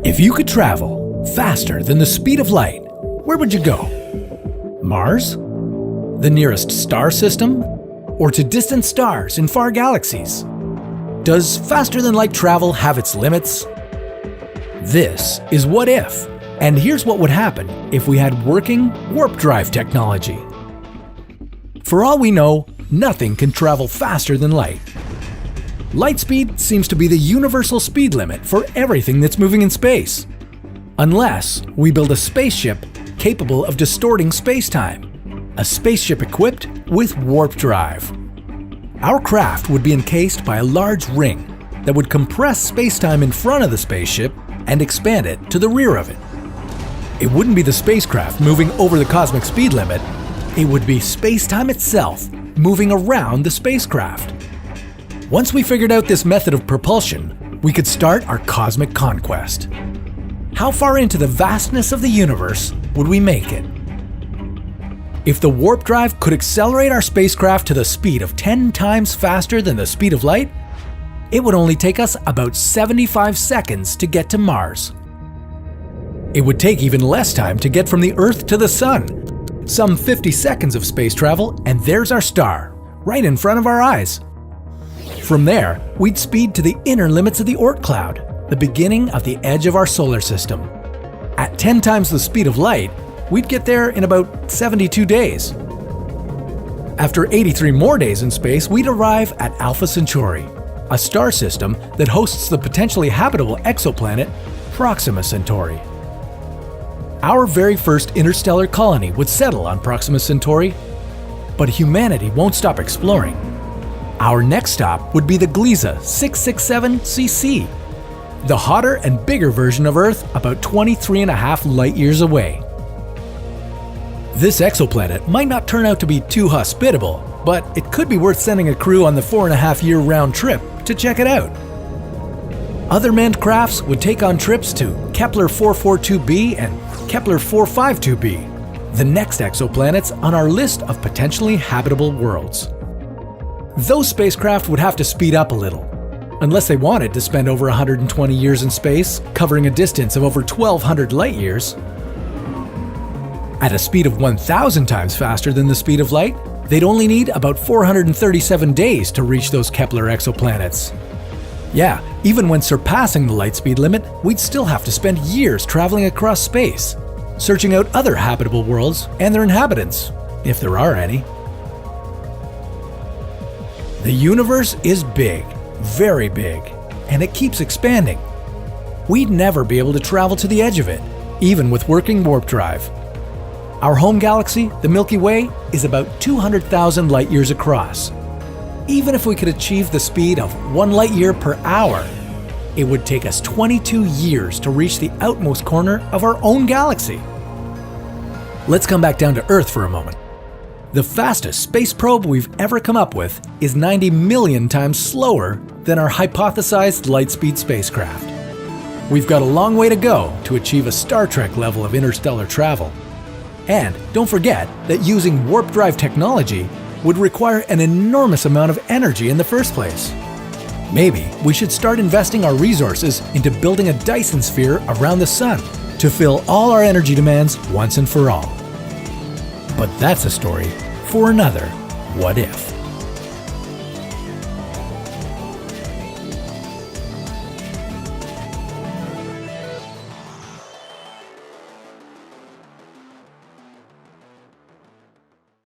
If you could travel faster than the speed of light, where would you go? Mars? The nearest star system? Or to distant stars in far galaxies? Does faster than light travel have its limits? This is What If, and here's what would happen if we had working warp drive technology. For all we know, nothing can travel faster than light. Light speed seems to be the universal speed limit for everything that's moving in space. Unless we build a spaceship capable of distorting space-time. A spaceship equipped with warp drive. Our craft would be encased by a large ring that would compress space-time in front of the spaceship and expand it to the rear of it. It wouldn't be the spacecraft moving over the cosmic speed limit. It would be space-time itself moving around the spacecraft. Once we figured out this method of propulsion, we could start our cosmic conquest. How far into the vastness of the universe would we make it? If the warp drive could accelerate our spacecraft to the speed of 10 times faster than the speed of light, it would only take us about 75 seconds to get to Mars. It would take even less time to get from the Earth to the Sun. Some 50 seconds of space travel, and there's our star, right in front of our eyes. From there, we'd speed to the inner limits of the Oort cloud, the beginning of the edge of our solar system. At 10 times the speed of light, we'd get there in about 72 days. After 83 more days in space, we'd arrive at Alpha Centauri, a star system that hosts the potentially habitable exoplanet Proxima Centauri. Our very first interstellar colony would settle on Proxima Centauri, but humanity won't stop exploring. Our next stop would be the Gliese 667cc, the hotter and bigger version of Earth about 23.5 light-years away. This exoplanet might not turn out to be too hospitable, but it could be worth sending a crew on the 4.5-year round trip to check it out. Other manned crafts would take on trips to Kepler 442b and Kepler 452b, the next exoplanets on our list of potentially habitable worlds. Those spacecraft would have to speed up a little, unless they wanted to spend over 120 years in space, covering a distance of over 1,200 light-years. At a speed of 1,000 times faster than the speed of light, they'd only need about 437 days to reach those Kepler exoplanets. Yeah, even when surpassing the light speed limit, we'd still have to spend years traveling across space, searching out other habitable worlds and their inhabitants, if there are any. The universe is big, very big, and it keeps expanding. We'd never be able to travel to the edge of it, even with working warp drive. Our home galaxy, the Milky Way, is about 200,000 light-years across. Even if we could achieve the speed of 1 light-year per hour, it would take us 22 years to reach the outmost corner of our own galaxy. Let's come back down to Earth for a moment. The fastest space probe we've ever come up with is 90 million times slower than our hypothesized light-speed spacecraft. We've got a long way to go to achieve a Star Trek level of interstellar travel. And don't forget that using warp drive technology would require an enormous amount of energy in the first place. Maybe we should start investing our resources into building a Dyson sphere around the Sun to fill all our energy demands once and for all. But that's a story for another What If.